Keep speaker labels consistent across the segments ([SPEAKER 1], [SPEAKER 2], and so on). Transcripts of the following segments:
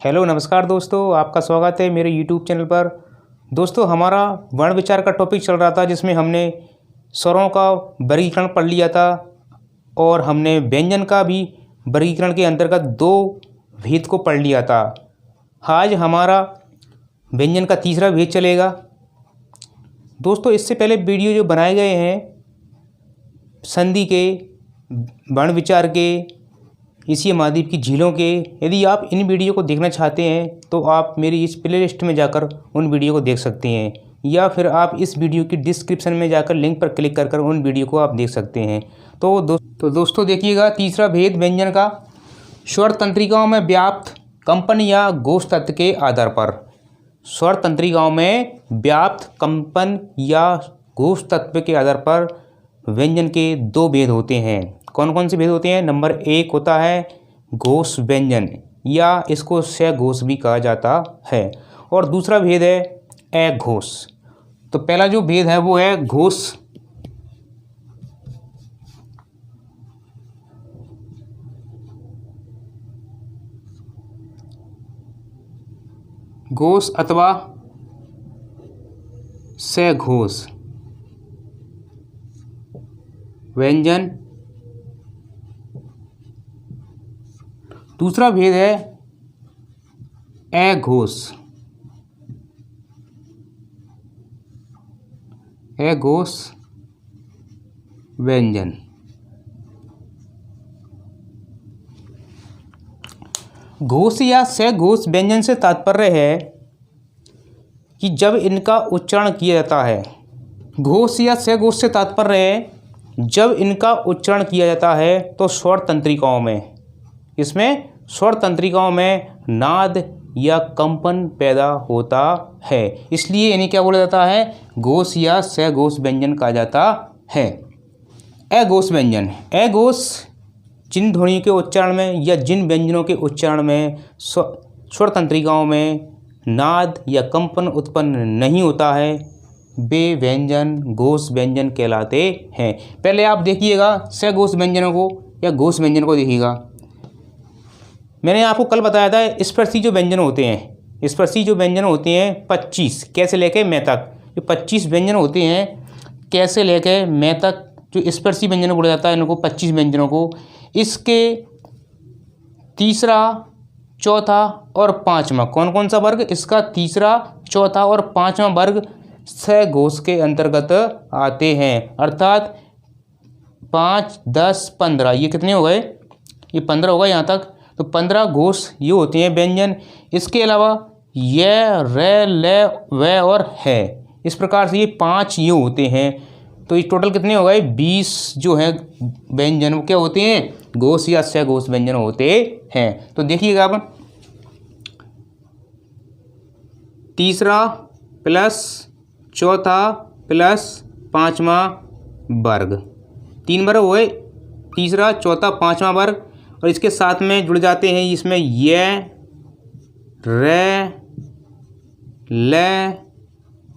[SPEAKER 1] Hello नमस्कार दोस्तों, आपका स्वागत है मेरे यूट्यूब चैनल पर। दोस्तों, हमारा वर्ण विचार का टॉपिक चल रहा था जिसमें हमने स्वरों का वर्गीकरण पढ़ लिया था और हमने व्यंजन का भी वर्गीकरण के अंतर्गत दो भेद को पढ़ लिया था। आज हमारा व्यंजन का तीसरा भेद चलेगा। दोस्तों, इससे पहले वीडियो जो बनाए गए हैं संधि के, वर्ण विचार के, एशिया महाद्वीप की झीलों के, यदि आप इन वीडियो को देखना चाहते हैं तो आप मेरी इस प्लेलिस्ट में जाकर उन वीडियो को देख सकते हैं, या फिर आप इस वीडियो की डिस्क्रिप्शन में जाकर लिंक पर क्लिक कर उन वीडियो को आप देख सकते हैं। तो दोस्तों देखिएगा, तीसरा भेद व्यंजन का। स्वर तंत्रिकाओं में व्याप्त कंपन या घोष तत्व के आधार पर। स्वर तंत्रिकाओं में व्याप्त कंपन या घोष तत्व के आधार पर व्यंजन के दो भेद होते हैं। कौन कौन से भेद होते हैं? नंबर 1 होता है घोष व्यंजन, या इसको सघोष भी कहा जाता है, और दूसरा भेद है अघोष। तो पहला जो भेद है वो है घोष। घोष अथवा सघोष व्यंजन। दूसरा भेद है अघोष। अघोष व्यंजन। घोष या सघोष व्यंजन से तात्पर्य है कि जब इनका उच्चारण किया जाता है। घोष या सघोष से तात्पर्य है जब इनका उच्चारण किया जाता है तो स्वर तंत्रिकाओं में, इसमें स्वर तंत्रिकाओं में नाद या कंपन पैदा होता है, इसलिए इन्हें क्या बोला जाता है? घोष या सघोष व्यंजन कहा जाता है। अघोष व्यंजन। अघोष जिन ध्वनियों के उच्चारण में या जिन व्यंजनों के उच्चारण में स्वर तंत्रिकाओं में नाद या कंपन उत्पन्न नहीं होता है, वे व्यंजन घोष व्यंजन कहलाते हैं। पहले आप देखिएगा सघोष व्यंजनों को या घोष व्यंजन को देखिएगा। मैंने आपको कल बताया था स्पर्शी जो व्यंजन होते हैं, स्पर्शी जो व्यंजन होते हैं 25 कैसे लेके मैं तक, जो 25 व्यंजन होते हैं कैसे लेके मैं तक, जो स्पर्शी व्यंजन बोला जाता है इनको 25 व्यंजनों को। इसके तीसरा, चौथा और पाँचवा कौन कौन सा वर्ग? इसका तीसरा, चौथा और पाँचवा वर्ग सघोष के अंतर्गत आते हैं, अर्थात 5, 10, 15, ये कितने हो गए? ये 15 हो गए यहाँ तक। तो 15 घोष ये होते हैं व्यंजन। इसके अलावा य, र, ल, व और है, इस प्रकार से ये 5 ये होते हैं। तो ये टोटल कितने हो गए? 20 जो है व्यंजन क्या होते हैं? घोष या सघोष व्यंजन होते हैं। तो देखिएगा आप, तीसरा प्लस चौथा प्लस पाँचवा वर्ग, 3 वर्ग हुए, तीसरा, चौथा, पाँचवा वर्ग, और इसके साथ में जुड़ जाते हैं इसमें य, र, ल,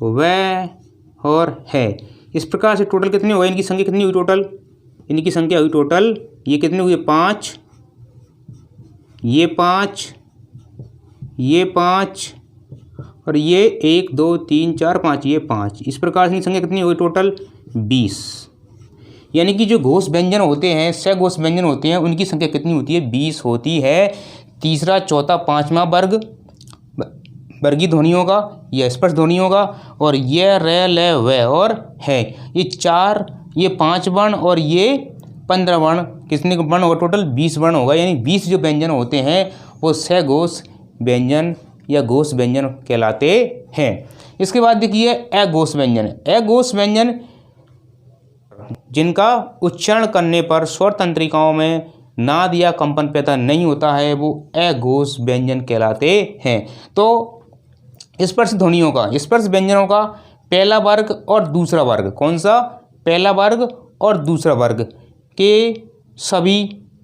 [SPEAKER 1] व और है। इस प्रकार से टोटल कितने हुए? इनकी संख्या कितनी हुई टोटल? इनकी संख्या हुई टोटल, ये कितने हुए? 5, ये 5, ये 5 और ये 1, 2, 3, 4, 5, ये 5। इस प्रकार से संख्या कितनी हुई टोटल? 20। यानी कि जो घोष व्यंजन होते हैं, सघोष व्यंजन होते हैं, उनकी संख्या कितनी होती है? 20 होती है। तीसरा, चौथा, पाँचवा वर्ग वर्गीय ध्वनियों का या स्पर्श ध्वनियों का, और ये, र, ल, व और है, ये 4, ये 5 वर्ण और ये 15 वर्ण, कितने वर्ण होगा? टोटल 20 वर्ण होगा। यानी 20 जो व्यंजन होते हैं वो सघोष व्यंजन या घोष व्यंजन कहलाते हैं। इसके बाद देखिए अघोष व्यंजन। अघोष व्यंजन जिनका उच्चारण करने पर स्वर तंत्रिकाओं में नाद या कंपन पैदा नहीं होता है, वो अघोष व्यंजन कहलाते हैं। तो स्पर्श ध्वनियों का, स्पर्श व्यंजनों का पहला वर्ग और दूसरा वर्ग, कौन सा? पहला वर्ग और दूसरा वर्ग के सभी,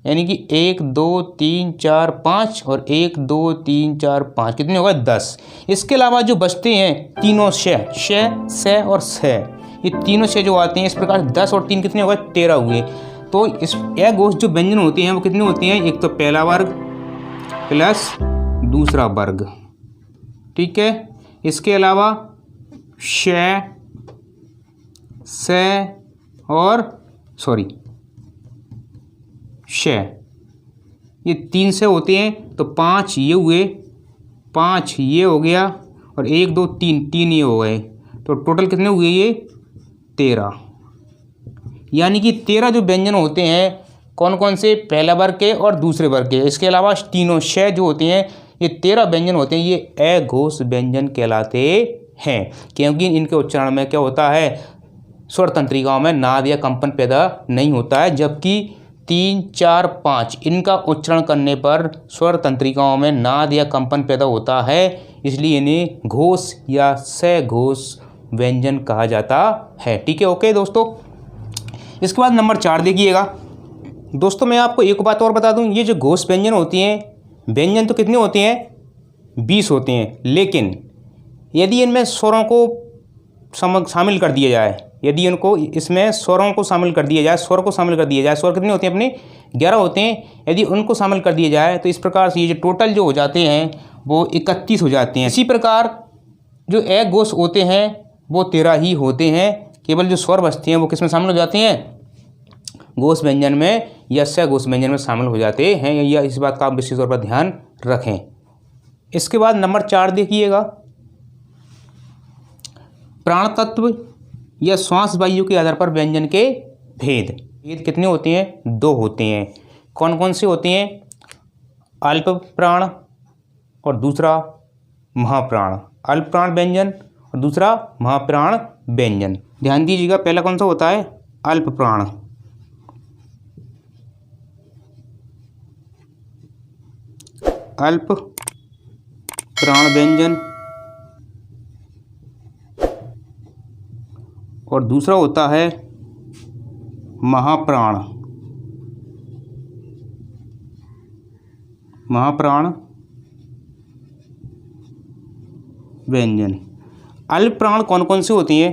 [SPEAKER 1] यानी कि 1, 2, 3, 4, 5 और 1, 2, 3, 4, 5 कितने हो गए? 10। इसके अलावा जो बचते हैं तीनों श और स, ये तीनों से जो आते हैं, इस प्रकार 10 और 3 कितने हो गए? 13 हुए। तो इस अघोष जो व्यंजन होते हैं वो कितने होते हैं? एक तो पहला वर्ग प्लस दूसरा वर्ग। ठीक है, इसके अलावा श, से और श, ये 3 से होते हैं तो 5 ये हुए, 5 ये हो गया और 1 2 3 ये हो गए, तो टोटल कितने हुए ये 13। यानी कि 13 जो व्यंजन होते हैं कौन कौन से, पहला वर्ग के और दूसरे वर्ग के। इसके अलावा तीनों श जो होते हैं, ये 13 व्यंजन होते हैं, ये अघोष व्यंजन कहलाते हैं, क्योंकि इनके उच्चारण में क्या होता है, स्वर तंत्रिकाओं में नाद या कंपन पैदा नहीं होता है, जबकि 3 4 5 इनका उच्चारण करने पर स्वर तंत्रिकाओं में नाद या कंपन पैदा होता है, इसलिए इन्हें घोष या सघोष व्यंजन कहा जाता है। ठीक है, ओके दोस्तों। इसके बाद नंबर 4 देखिएगा दोस्तों। मैं आपको एक बात और बता दूं, ये जो घोष व्यंजन होती हैं, व्यंजन तो कितने होते हैं, 20 होते हैं, लेकिन यदि इनमें स्वरों को शामिल कर दिया जाए, यदि इनको इसमें स्वरों को शामिल कर दिया जाए, स्वर को शामिल कर दिया जाए, स्वर कितने होते हैं अपने 11 होते हैं, यदि उनको शामिल कर दिया जाए तो इस प्रकार से ये जो टोटल जो हो जाते हैं वो 31 हो जाते हैं। इसी प्रकार जो अघोष होते हैं वो 13 ही होते हैं, केवल जो स्वर बचते हैं वो किस में शामिल हो जाते हैं, घोष व्यंजन में या सघोष व्यंजन में शामिल हो जाते हैं, या इस बात का आप विशेष तौर पर ध्यान रखें। इसके बाद नंबर 4 देखिएगा, प्राण तत्व या श्वास वायु के आधार पर व्यंजन के भेद। भेद कितने होते हैं, 2 होते हैं। कौन कौन से होते हैं, अल्प प्राण और दूसरा महाप्राण। अल्प प्राण व्यंजन और दूसरा महाप्राण व्यंजन। ध्यान दीजिएगा, पहला कौन सा होता है, अल्प प्राण। अल्प प्राण व्यंजन और दूसरा होता है महाप्राण। महाप्राण व्यंजन। अल्प प्राण कौन कौन से होती हैं,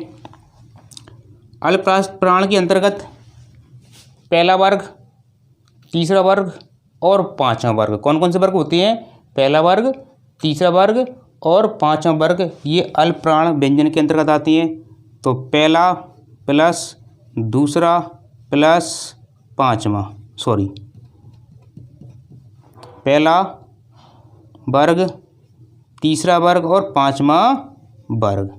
[SPEAKER 1] अल्प प्राण के अंतर्गत पहला वर्ग, तीसरा वर्ग और पांचवा वर्ग। कौन कौन से वर्ग होते हैं, पहला वर्ग, तीसरा वर्ग और पांचवा वर्ग, ये अल्प प्राण व्यंजन के अंतर्गत आती हैं। तो पहला प्लस दूसरा प्लस पांचवा, पहला वर्ग, तीसरा वर्ग और पांचवा वर्ग।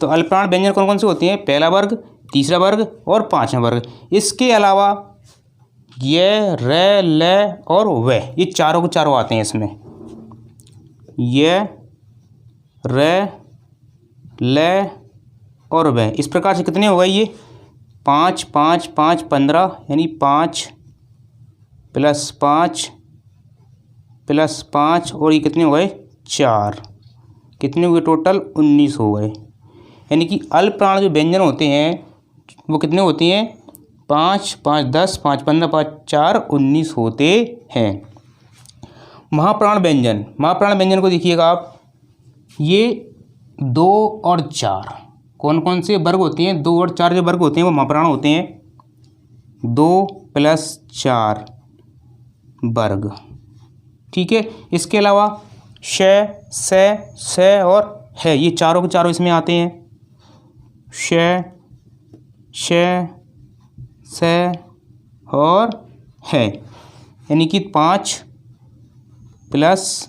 [SPEAKER 1] तो अल्प प्राण व्यंजन कौन कौन से होते हैं, पहला वर्ग, तीसरा वर्ग और पांचवा वर्ग। इसके अलावा ये रे, ले और वे, ये चारों के चारों आते हैं इसमें। ये रे, ले और वे, इस प्रकार से कितने हो गए ये 5 5 5 15, यानी 5 + 5 + 5 और ये कितने हो गए 4, कितने हुए टोटल 19 हो गए। यानी कि अल्प प्राण जो व्यंजन होते हैं वो कितने होते हैं, 5 5 10 5 15 5 4 19 होते हैं। महाप्राण व्यंजन, महाप्राण व्यंजन को देखिएगा आप, ये 2 और 4 कौन कौन से वर्ग होते हैं, 2 और 4 जो वर्ग होते हैं वो महाप्राण होते हैं। 2 + 4 वर्ग, ठीक है। इसके अलावा श, से और है, ये चारों के चारों इसमें आते हैं। श, से और है, यानी कि 5 +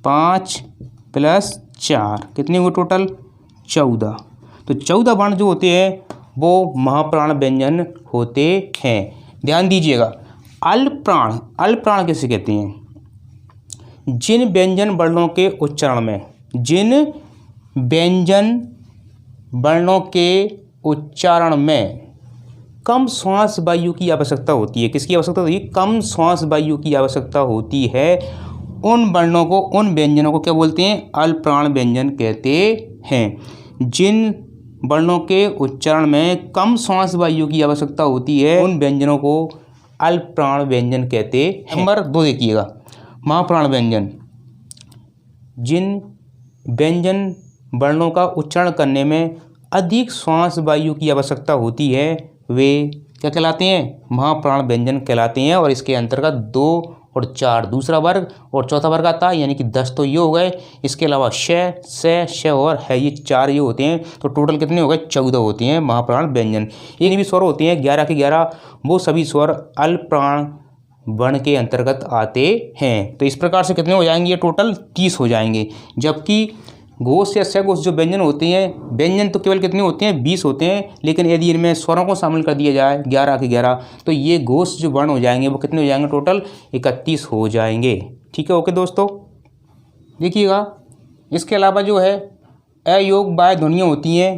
[SPEAKER 1] 5 + 4 कितने हुए टोटल 14। तो 14 वर्ण जो होते हैं वो महाप्राण व्यंजन होते हैं। ध्यान दीजिएगा, अल्प प्राण किसे कहते हैं, जिन व्यंजन वर्णों के उच्चारण में, जिन व्यंजन वर्णों के उच्चारण में कम श्वास वायु की आवश्यकता होती है। किसकी आवश्यकता होती है, कम श्वास वायु की आवश्यकता होती है। उन वर्णों को, उन व्यंजनों को क्या बोलते हैं, अल्प प्राण व्यंजन कहते हैं। जिन वर्णों के उच्चारण में कम श्वास वायु की आवश्यकता होती है उन व्यंजनों को अल्प प्राण व्यंजन कहते हैं। नंबर 2 देखिएगा, महाप्राण व्यंजन। जिन व्यंजन वर्णों का उच्चारण करने में अधिक श्वास वायु की आवश्यकता होती है वे क्या कहलाते हैं, महाप्राण व्यंजन कहलाते हैं। और इसके अंतर्गत 2 और 4 दूसरा वर्ग और चौथा वर्ग आता है, यानी कि 10 तो ये हो गए। इसके अलावा श और है, ये 4 ये होते हैं, तो टोटल कितने हो गए? 14 होते हैं महाप्राण व्यंजन। ये भी स्वर होते हैं 11 के 11, वो सभी स्वर अल्प प्राण वर्ण के अंतर्गत आते हैं। तो इस प्रकार से कितने हो जाएंगे? ये टोटल 30 हो जाएंगे। जबकि घोष या सघोष जो व्यंजन होते हैं, व्यंजन तो केवल कितने होते हैं? 20 होते हैं, लेकिन यदि इनमें स्वरों को शामिल कर दिया जाए 11 के 11, तो ये घोष जो वर्ण हो जाएंगे वो कितने हो जाएंगे? टोटल 31 हो जाएंगे। ठीक है, ओके दोस्तों, देखिएगा इसके अलावा जो है अयोग बाह्य ध्वनियाँ होती हैं।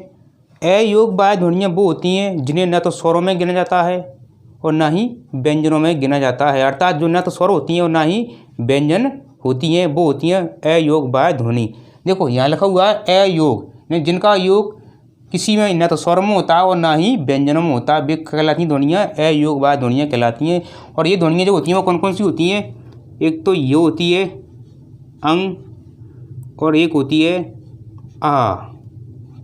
[SPEAKER 1] अयोग बाह्य ध्वनियाँ वो होती हैं जिन्हें न तो स्वरों में गिना जाता है और ना ही व्यंजनों में गिना जाता है, अर्थात जो न तो स्वर होती हैं और ना ही व्यंजन होती हैं, वो होती हैं अयोग बाह्य ध्वनि। देखो यहाँ लिखा हुआ है अयोग, जिनका योग किसी में न तो स्वर में होता है और ना ही व्यंजनों में होता है, वे कहलाती हैं ध्वनियाँ अयोग बाह्य ध्वनियाँ कहलाती हैं। और ये ध्वनियाँ जो होती हैं वो कौन कौन सी होती हैं? एक तो ये होती है अंग और एक होती है आ।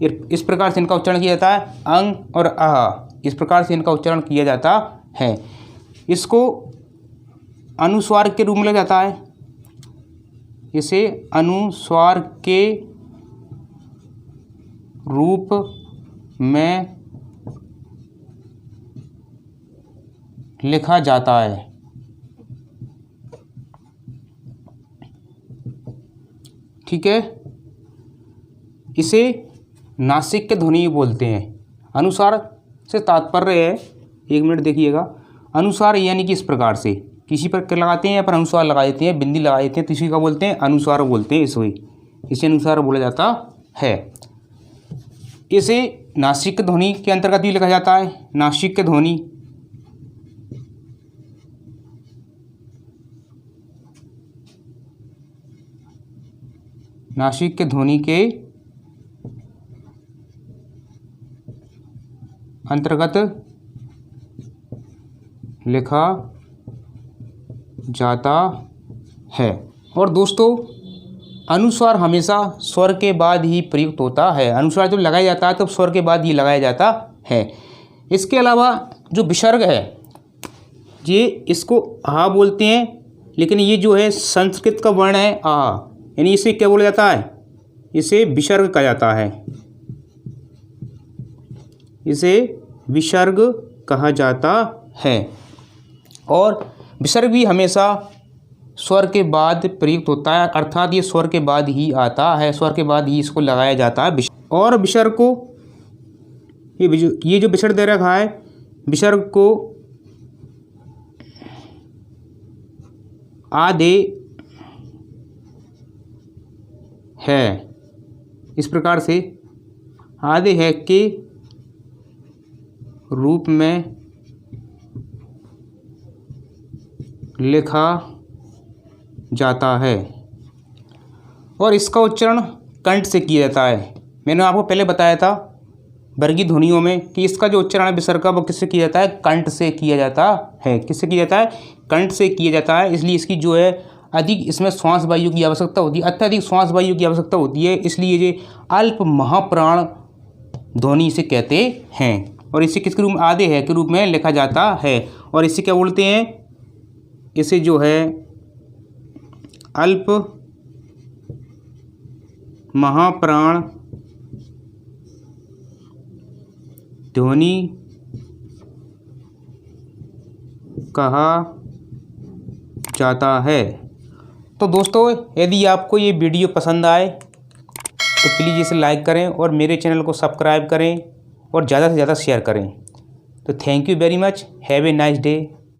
[SPEAKER 1] इस प्रकार से इनका उच्चारण किया जाता है, अंग और आ, इस प्रकार से इनका उच्चारण किया जाता है। इसको अनुस्वार के रूप में लिया जाता है, इसे अनुस्वार के रूप में लिखा जाता है। ठीक है, इसे नासिक ध्वनि बोलते हैं। अनुसार से तात्पर्य है, 1 मिनट देखिएगा, अनुसार यानी कि इस प्रकार से किसी पर क्या लगाते हैं, या पर अनुसार लगा देते हैं, बिंदी लगा देते हैं, तो इसी का बोलते हैं अनुसार बोलते हैं। इसे अनुसार बोला जाता है। इसे नासिक ध्वनि के अंतर्गत भी लिखा जाता है। नासिक ध्वनि नासिक ध्वनि के अंतर्गत लिखा जाता है। और दोस्तों अनुस्वार हमेशा स्वर के बाद ही प्रयुक्त होता है। अनुस्वार जब लगाया जाता है तो स्वर के बाद ही लगाया जाता है। इसके अलावा जो विसर्ग है, ये इसको आ बोलते हैं, लेकिन ये जो है संस्कृत का वर्ण है आ, यानी इसे क्या बोला जाता है? इसे विसर्ग कहा जाता है। इसे विसर्ग कहा जाता है। और विसर्ग भी हमेशा स्वर के बाद प्रयुक्त होता है, अर्थात ये स्वर के बाद ही आता है, स्वर के बाद ही इसको लगाया जाता है। और विसर्ग को ये जो विसर्ग दे रखा है, विसर्ग को आधे है, इस प्रकार से आधे है के रूप में लिखा जाता है। और इसका उच्चारण कंठ से किया जाता है। मैंने आपको पहले बताया था वर्गीय ध्वनियों में कि इसका जो उच्चारण है विसर्ग का, वो किससे किया जाता है? कंठ से किया जाता है। किससे किया जाता है? कंठ से किया जाता है। इसलिए इसकी जो है अधिक इसमें श्वास वायु की आवश्यकता होती है, अत्यधिक श्वास वायु की आवश्यकता होती है, इसलिए ये अल्प महाप्राण ध्वनि इसे कहते हैं। और इसे किसके रूप में? आधे है के रूप में लिखा जाता है। और इसे क्या बोलते हैं? इसे जो है अल्प महाप्राण ध्वनि कहा जाता है। तो दोस्तों यदि आपको ये वीडियो पसंद आए तो प्लीज़ इसे लाइक करें और मेरे चैनल को सब्सक्राइब करें और ज़्यादा से ज़्यादा शेयर करें। तो thank you very much, have a nice day.